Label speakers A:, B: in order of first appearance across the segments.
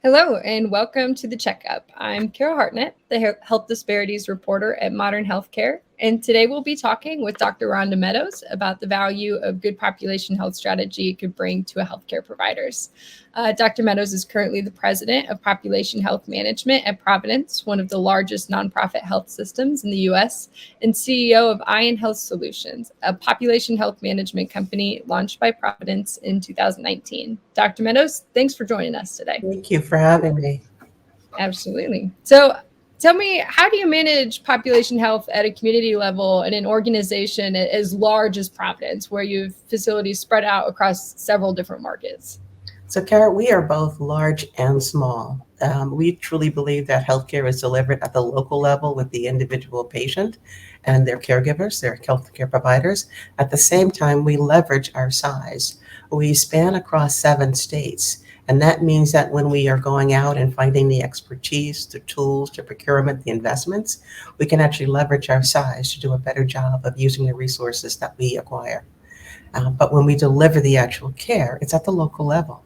A: Hello and welcome to the Checkup. I'm Kara Hartnett, the Health Disparities Reporter at Modern Healthcare, and today we'll be talking with Dr. Rhonda Medows about the value of good population health strategy it could bring to healthcare providers. Dr. Medows is currently the president of Population Health Management at Providence, one of the largest nonprofit health systems in the U.S., and CEO of Ion Health Solutions, a population health management company launched by Providence in 2019. Dr. Medows, thanks for joining us today.
B: Thank you for having me.
A: Absolutely. So tell me, how do you manage population health at a community level in an organization as large as Providence, where you have facilities spread out across several different markets?
B: So, Kara, we are both large and small. We truly believe that healthcare is delivered at the local level with the individual patient and their caregivers, their healthcare providers. At the same time, we leverage our size. We span across 7 states. And that means that when we are going out and finding the expertise, the tools, the procurement, the investments, we can actually leverage our size to do a better job of using the resources that we acquire. But when we deliver the actual care, it's at the local level.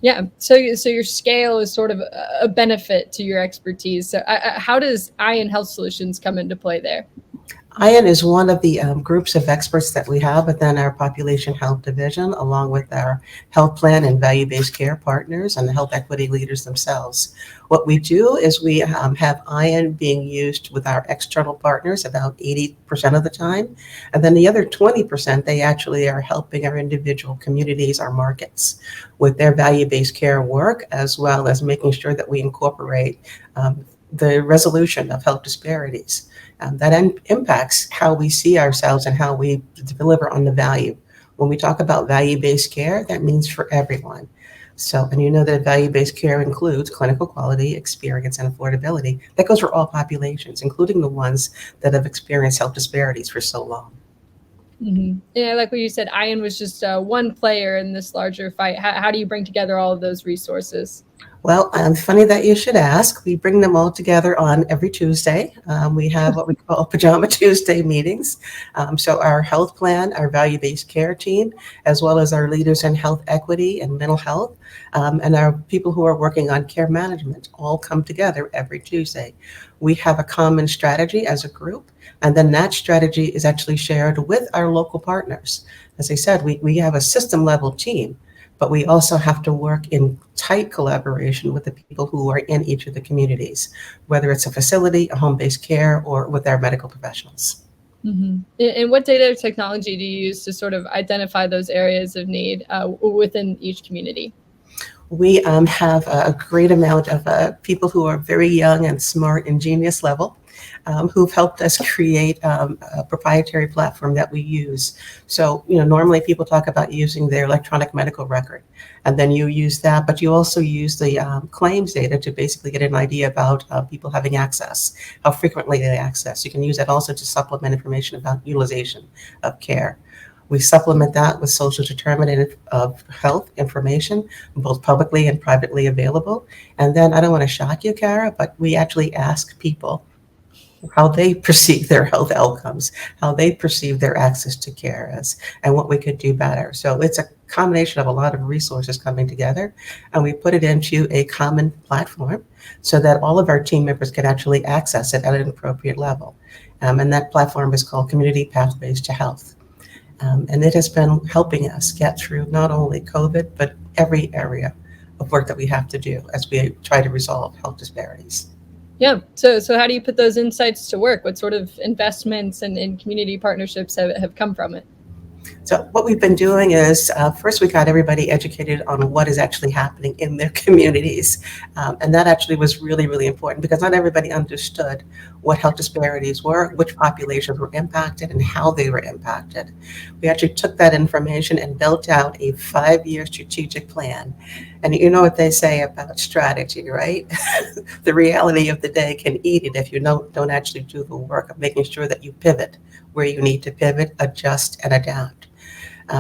A: Yeah. So your scale is sort of a benefit to your expertise. So how does Ion Health Solutions come into play there?
B: Ion is one of the groups of experts that we have within our population health division, along with our health plan and value-based care partners and the health equity leaders themselves. What we do is we have Ion being used with our external partners about 80% of the time. And then the other 20%, they actually are helping our individual communities, our markets, with their value-based care work, as well as making sure that we incorporate the resolution of health disparities. That impacts how we see ourselves and how we deliver on the value. When we talk about value-based care, that means for everyone. So, and you know that value-based care includes clinical quality, experience, and affordability. That goes for all populations, including the ones that have experienced health disparities for so long.
A: Mm-hmm. Yeah, like what you said, Ion was just one player in this larger fight. How do you bring together all of those resources?
B: Well, funny that you should ask. We bring them all together on every Tuesday. We have what we call Pajama Tuesday meetings. So our health plan, our value-based care team, as well as our leaders in health equity and mental health, and our people who are working on care management all come together every Tuesday. We have a common strategy as a group, and then that strategy is actually shared with our local partners. As I said, we have a system level team, but we also have to work in tight collaboration with the people who are in each of the communities, whether it's a facility, a home-based care, or with our medical professionals.
A: Mm-hmm. And what data or technology do you use to sort of identify those areas of need within each community?
B: We have a great amount of people who are very young and smart and genius level, who've helped us create a proprietary platform that we use. So, normally people talk about using their electronic medical record, and then you use that, but you also use the claims data to basically get an idea about people having access, how frequently they access. You can use that also to supplement information about utilization of care. We supplement that with social determinant of health information, both publicly and privately available. And then I don't want to shock you, Kara, but we actually ask people how they perceive their health outcomes, how they perceive their access to care as, and what we could do better. So it's a combination of a lot of resources coming together, and we put it into a common platform so that all of our team members can actually access it at an appropriate level. And that platform is called Community Pathways to Health. And it has been helping us get through not only COVID, but every area of work that we have to do as we try to resolve health disparities.
A: Yeah. So how do you put those insights to work? What sort of investments and community partnerships have come from it?
B: So what we've been doing is first we got everybody educated on what is actually happening in their communities. And that actually was really, really important because not everybody understood what health disparities were, which populations were impacted, and how they were impacted. We actually took that information and built out a 5-year strategic plan. And you know what they say about strategy, right? The reality of the day can eat it if you don't actually do the work of making sure that you pivot where you need to pivot, adjust, and adapt.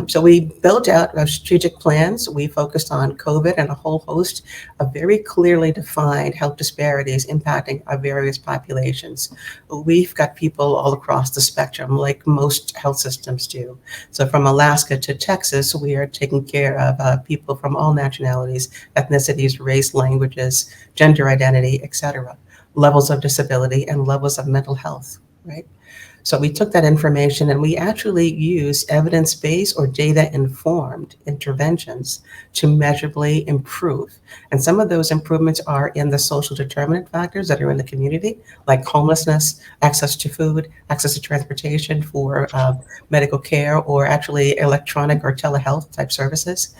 B: So we built out our strategic plans. We focused on COVID and a whole host of very clearly defined health disparities impacting our various populations. We've got people all across the spectrum, like most health systems do. So from Alaska to Texas, we are taking care of people from all nationalities, ethnicities, race, languages, gender identity, etc., levels of disability, and levels of mental health, right? So we took that information and we actually use evidence-based or data-informed interventions to measurably improve. And some of those improvements are in the social determinant factors that are in the community, like homelessness, access to food, access to transportation for medical care, or actually electronic or telehealth type services.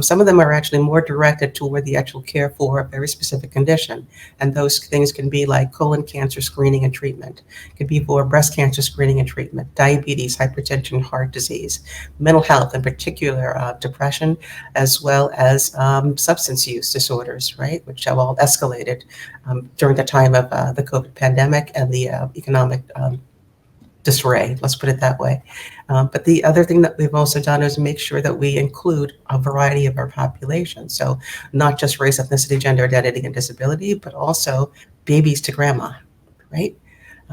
B: Some of them are actually more directed toward the actual care for a very specific condition. And those things can be like colon cancer screening and treatment. It could be for breast cancer screening and treatment, diabetes, hypertension, heart disease, mental health, in particular depression, as well as substance use disorders, right, which have all escalated during the time of the COVID pandemic and the economic disarray, let's put it that way. But the other thing that we've also done is make sure that we include a variety of our population. So not just race, ethnicity, gender identity, and disability, but also babies to grandma, right?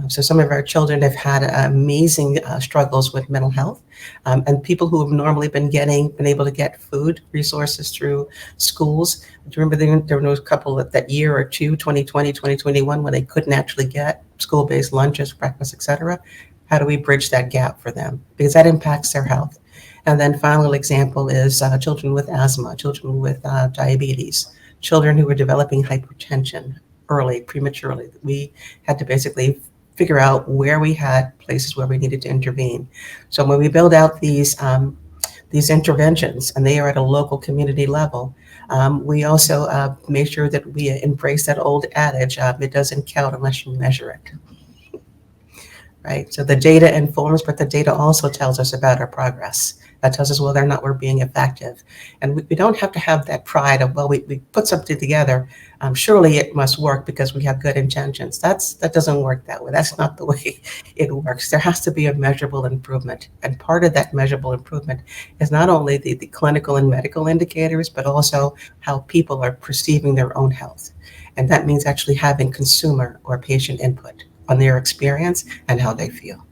B: So some of our children have had amazing struggles with mental health, and people who have normally been able to get food resources through schools. Do you remember there was a couple that year or two, 2020, 2021, when they couldn't actually get school-based lunches, breakfast, etc.? How do we bridge that gap for them? Because that impacts their health. And then final example is children with asthma, children with diabetes, children who are developing hypertension early, prematurely. We had to basically figure out where we had places where we needed to intervene. So when we build out these interventions, and they are at a local community level, we also make sure that we embrace that old adage, it doesn't count unless you measure it. Right? So the data informs, but the data also tells us about our progress. That tells us whether or not we're being effective. And we don't have to have that pride of, well, we put something together. Surely it must work because we have good intentions. That doesn't work that way. That's not the way it works. There has to be a measurable improvement. And part of that measurable improvement is not only the clinical and medical indicators, but also how people are perceiving their own health. And that means actually having consumer or patient input on their experience and how they feel.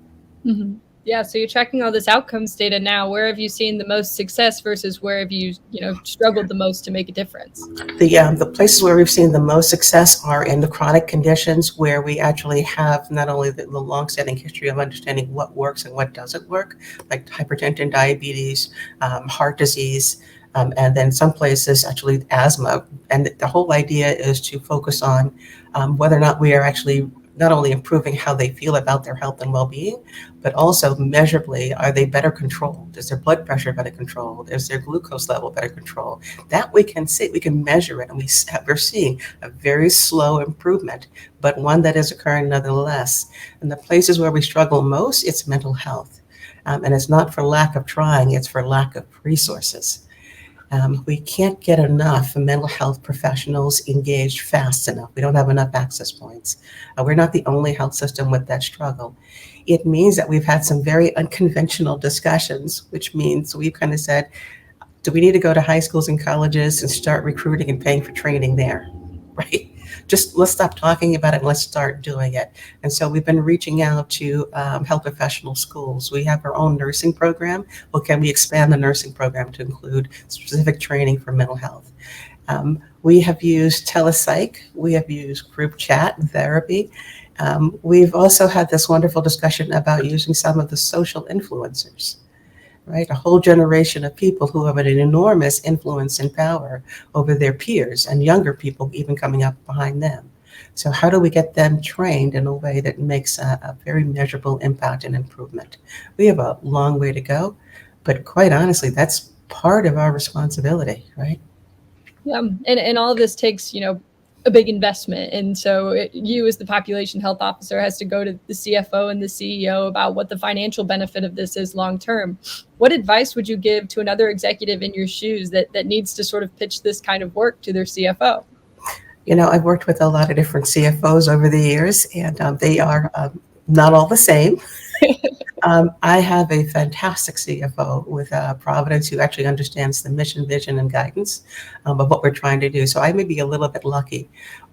A: Mm-hmm. Yeah, so you're tracking all this outcomes data now. Where have you seen the most success versus where have you struggled the most to make a difference?
B: The places where we've seen the most success are in the chronic conditions, where we actually have not only the long-standing history of understanding what works and what doesn't work, like hypertension, diabetes, heart disease, and then some places actually asthma. And the whole idea is to focus on whether or not we are actually not only improving how they feel about their health and well-being, but also measurably, are they better controlled? Is their blood pressure better controlled? Is their glucose level better controlled? That we can see, we can measure it, and we're seeing a very slow improvement, but one that is occurring nonetheless. And the places where we struggle most, it's mental health. And it's not for lack of trying, it's for lack of resources. We can't get enough mental health professionals engaged fast enough. We don't have enough access points. We're not the only health system with that struggle. It means that we've had some very unconventional discussions, which means we've kind of said, do we need to go to high schools and colleges and start recruiting and paying for training there, right? Just let's stop talking about it and let's start doing it. And so we've been reaching out to health professional schools. We have our own nursing program. Well, can we expand the nursing program to include specific training for mental health? We have used telepsych. We have used group chat and therapy. We've also had this wonderful discussion about using some of the social influencers. Right, a whole generation of people who have an enormous influence and power over their peers, and younger people even coming up behind them. So how do we get them trained in a way that makes a very measurable impact and improvement? We have a long way to go, but quite honestly, that's part of our responsibility, right?
A: Yeah, and all of this takes, a big investment. And so you as the population health officer has to go to the CFO and the CEO about what the financial benefit of this is long term. What advice would you give to another executive in your shoes that needs to sort of pitch this kind of work to their CFO?
B: I've worked with a lot of different CFOs over the years, and they are not all the same. I have a fantastic CFO with Providence who actually understands the mission, vision, and guidance of what we're trying to do. So I may be a little bit lucky.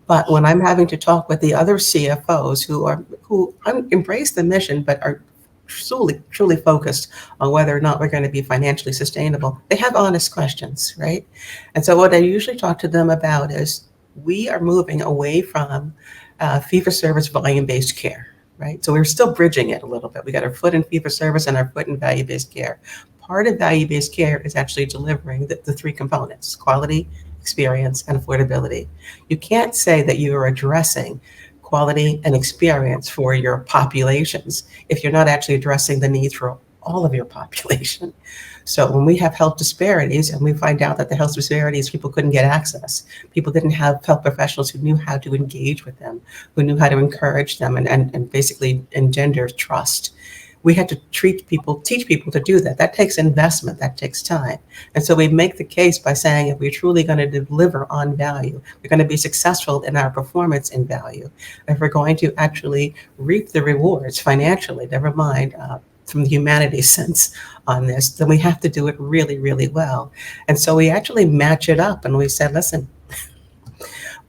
B: But when I'm having to talk with the other CFOs who embrace the mission but are truly focused on whether or not we're going to be financially sustainable, they have honest questions, right? And so what I usually talk to them about is we are moving away from fee-for-service volume-based care. Right? So we're still bridging it a little bit. We got our foot in fee-for-service and our foot in value-based care. Part of value-based care is actually delivering the three components: quality, experience, and affordability. You can't say that you are addressing quality and experience for your populations if you're not actually addressing the needs for all of your population. So when we have health disparities and we find out that the health disparities, people couldn't get access, people didn't have health professionals who knew how to engage with them, who knew how to encourage them and basically engender trust. We had to teach people to do that. That takes investment, that takes time. And so we make the case by saying if we're truly going to deliver on value, we're going to be successful in our performance in value. If we're going to actually reap the rewards financially, never mind from the humanities sense on this, then we have to do it really, really well. And so we actually match it up and we said, listen,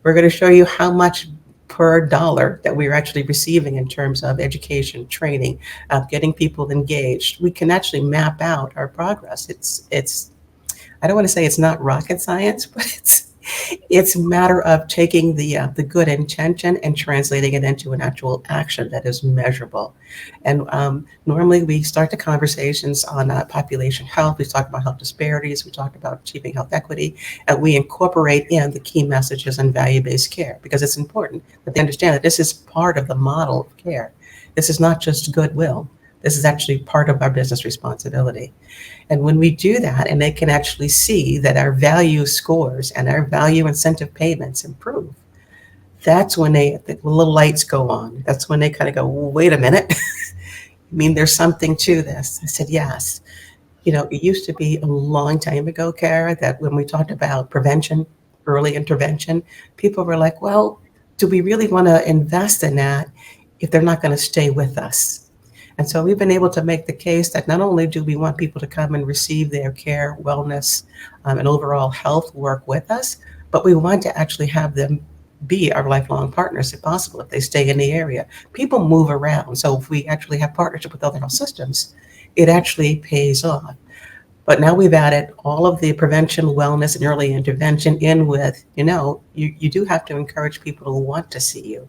B: we're going to show you how much per dollar that we're actually receiving in terms of education, training, getting people engaged. We can actually map out our progress. It's I don't want to say it's not rocket science, but it's a matter of taking the good intention and translating it into an actual action that is measurable. And normally we start the conversations on population health. We talk about health disparities. We talk about achieving health equity, and we incorporate in the key messages on value-based care because it's important that they understand that this is part of the model of care. This is not just goodwill. This is actually part of our business responsibility. And when we do that, and they can actually see that our value scores and our value incentive payments improve, that's when the little lights go on. That's when they kind of go, wait a minute. I mean, there's something to this. I said, yes. It used to be a long time ago, Kara, that when we talked about prevention, early intervention, people were like, well, do we really want to invest in that if they're not going to stay with us? And so we've been able to make the case that not only do we want people to come and receive their care, wellness, and overall health work with us, but we want to actually have them be our lifelong partners if possible, if they stay in the area. People move around. So if we actually have partnership with other health systems, it actually pays off. But now we've added all of the prevention, wellness, and early intervention in with, you do have to encourage people to want to see you,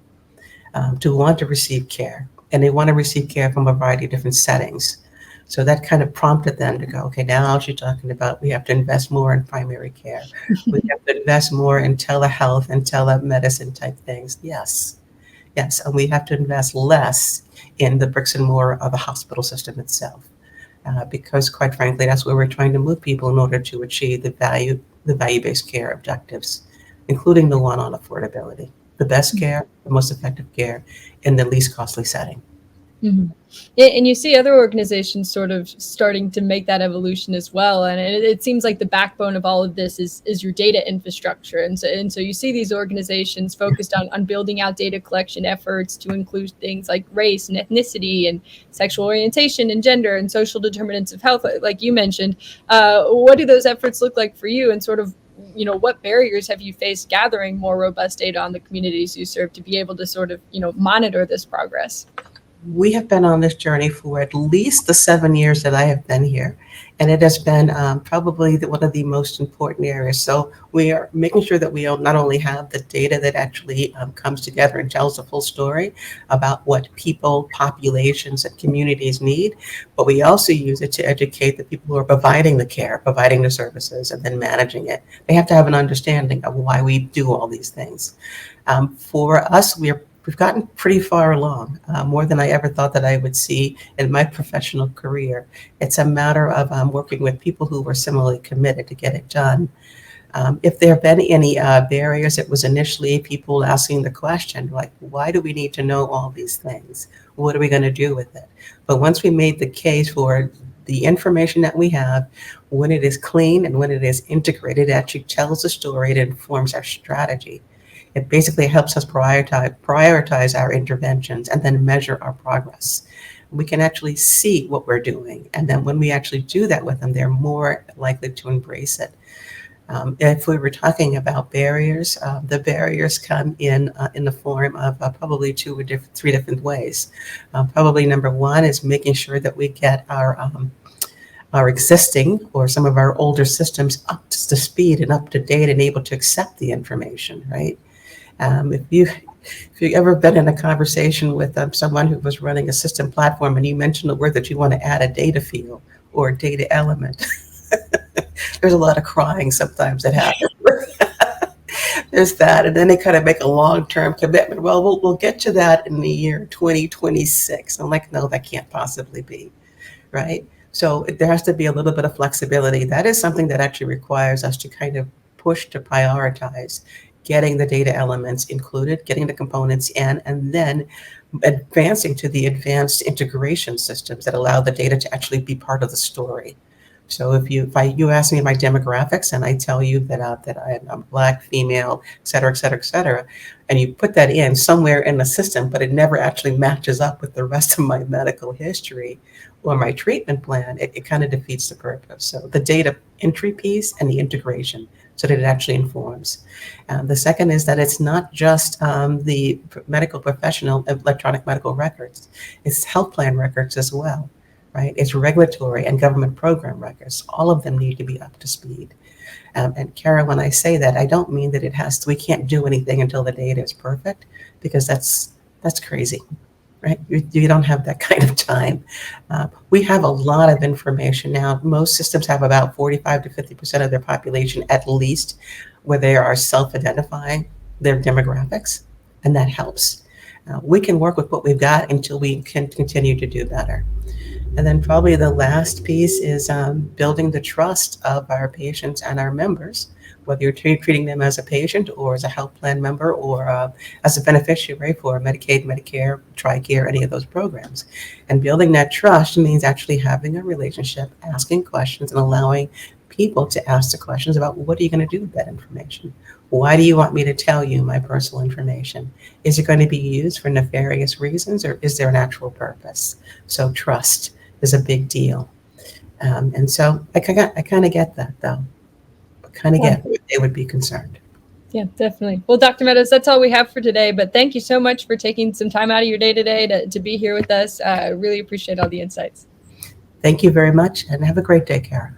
B: to want to receive care. And they want to receive care from a variety of different settings. So that kind of prompted them to go, okay, now she's talking about we have to invest more in primary care. We have to invest more in telehealth and telemedicine type things. Yes. And we have to invest less in the bricks and mortar of the hospital system itself. Because quite frankly, that's where we're trying to move people in order to achieve the value-based care objectives, including the one on affordability. The best care, the most effective care in the least costly setting.
A: Mm-hmm. And you see other organizations sort of starting to make that evolution as well. And it seems like the backbone of all of this is your data infrastructure. And so you see these organizations focused on building out data collection efforts to include things like race and ethnicity and sexual orientation and gender and social determinants of health, like you mentioned. What do those efforts look like for you, and sort of what barriers have you faced gathering more robust data on the communities you serve to be able to sort of, monitor this progress?
B: We have been on this journey for at least the 7 years that I have been here. And it has been probably one of the most important areas. So we are making sure that we not only have the data that actually comes together and tells the full story about what people, populations, and communities need, but we also use it to educate the people who are providing the care, providing the services, and then managing it. They have to have an understanding of why we do all these things. For us, we've gotten pretty far along, more than I ever thought that I would see in my professional career. It's a matter of working with people who were similarly committed to get it done. If there have been any barriers, it was initially people asking the question, like, why do we need to know all these things? What are we going to do with it? But once we made the case for the information that we have, when it is clean and when it is integrated, it actually tells the story, it informs our strategy. It basically helps us prioritize our interventions and then measure our progress. We can actually see what we're doing. And then when we actually do that with them, they're more likely to embrace it. If we were talking about barriers, the barriers come in the form of probably three different ways. Probably number one is making sure that we get our existing or some of our older systems up to speed and up to date and able to accept the information, right? If you've ever been in a conversation with someone who was running a system platform and you mentioned the word that you want to add a data field or a data element, there's a lot of crying sometimes that happens. There's that, and then they kind of make a long-term commitment. Well, we'll get to that in the year 2026. I'm like, no, that can't possibly be, right? So there has to be a little bit of flexibility. That is something that actually requires us to kind of push to prioritize getting the data elements included, getting the components in, and then advancing to the advanced integration systems that allow the data to actually be part of the story. So if you ask me my demographics and I tell you that I'm Black, female, et cetera, and you put that in somewhere in the system, but it never actually matches up with the rest of my medical history or my treatment plan, it kind of defeats the purpose. So the data entry piece and the integration so that it actually informs. The second is that it's not just the medical professional electronic medical records, it's health plan records as well. Right? It's regulatory and government program records. All of them need to be up to speed. And Kara, when I say that, I don't mean that we can't do anything until the data is perfect, because that's crazy, right? You don't have that kind of time. We have a lot of information now. Most systems have about 45 to 50% of their population, at least, where they are self-identifying their demographics, and that helps. We can work with what we've got until we can continue to do better. And then probably the last piece is building the trust of our patients and our members, whether you're treating them as a patient or as a health plan member or as a beneficiary for Medicaid, Medicare, TRICARE, any of those programs. And building that trust means actually having a relationship, asking questions, and allowing people to ask the questions about, what are you going to do with that information? Why do you want me to tell you my personal information? Is it going to be used for nefarious reasons, or is there an actual purpose? So trust is a big deal. And so I kind of get that, though. I kind of get why they would be concerned.
A: Yeah, definitely. Well, Dr. Medows, that's all we have for today. But thank you so much for taking some time out of your day today to be here with us. I really appreciate all the insights.
B: Thank you very much, and have a great day, Kara.